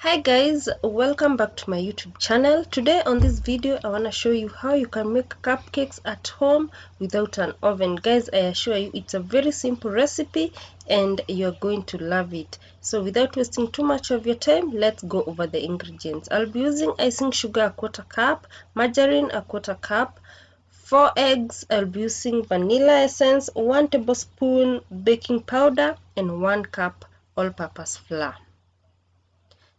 Hi guys, welcome back to my YouTube channel. Today on this video I want to show you how you can make cupcakes at home without an oven. Guys, I assure you it's a very simple recipe and you're going to love it. So without wasting too much of your time, let's go over the ingredients. I'll be using icing sugar a 1/4 cup, margarine a 1/4 cup, 4 eggs. I'll be using vanilla essence, 1 tablespoon baking powder, and 1 cup all-purpose flour.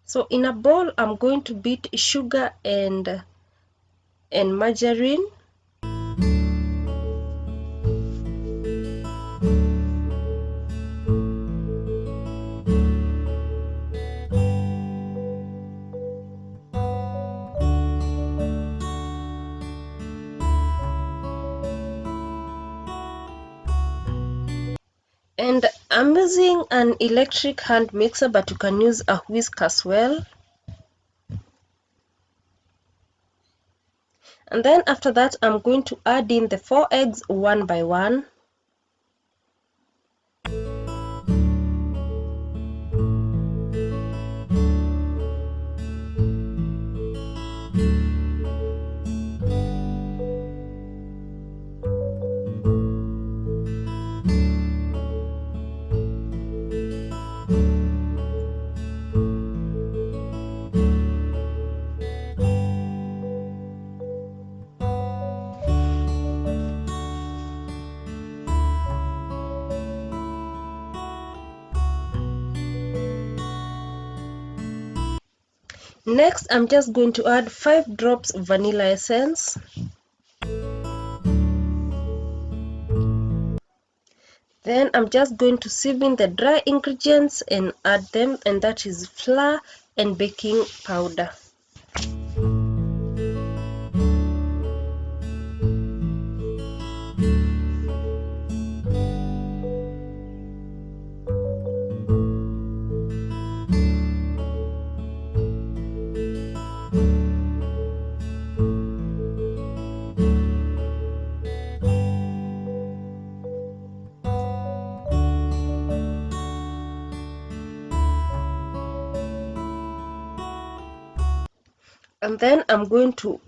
So in a bowl, I'm going to beat sugar and margarine. And I'm using an electric hand mixer, but you can use a whisk as well. And then after that, I'm going to add in the 4 eggs one by one. Next, I'm just going to add 5 drops of vanilla essence. Then I'm just going to sieve in the dry ingredients and add them, and that is flour and baking powder. And then I'm going to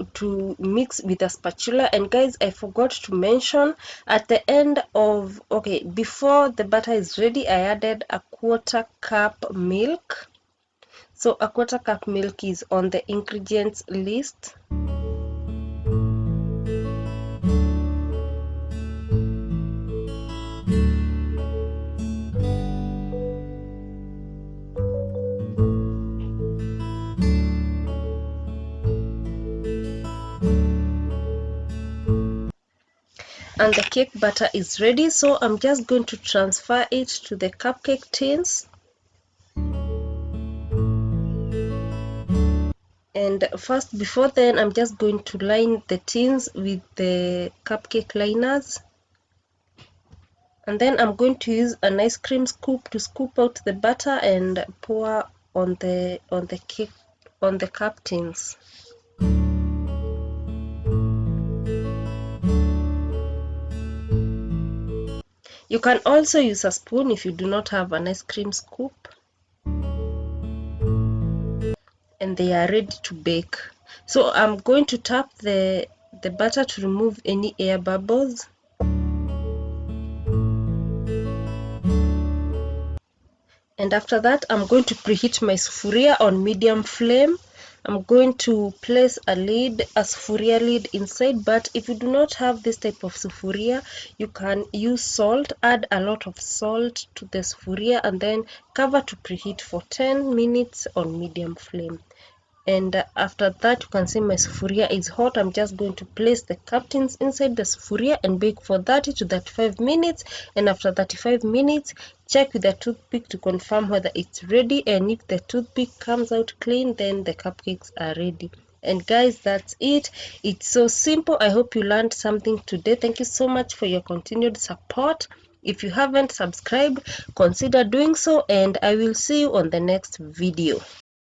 mix with a spatula. And guys, I forgot to mention at the end of, before the batter is ready, I added a 1/4 cup milk. So a 1/4 cup milk is on the ingredients list. And the cake batter is ready, so I'm just going to transfer it to the cupcake tins. And first, before then, I'm just going to line the tins with the cupcake liners. And then I'm going to use an ice cream scoop to scoop out the batter and pour on the cup tins. You can also use a spoon if you do not have an ice cream scoop. And they are ready to bake. So I'm going to tap the batter to remove any air bubbles. And after that, I'm going to preheat my sufuria on medium flame. I'm going to place a sufuria lid inside, but if you do not have this type of sufuria, you can use salt. Add a lot of salt to the sufuria and then cover to preheat for 10 minutes on medium flame. And after that, you can see my sufuria is hot. I'm just going to place the cup tins inside the sufuria and bake for 30 to 35 minutes. And after 35 minutes, check with a toothpick to confirm whether it's ready. And if the toothpick comes out clean, then the cupcakes are ready. And guys, that's it. It's so simple. I hope you learned something today. Thank you so much for your continued support. If you haven't subscribed, consider doing so, and I will see you on the next video.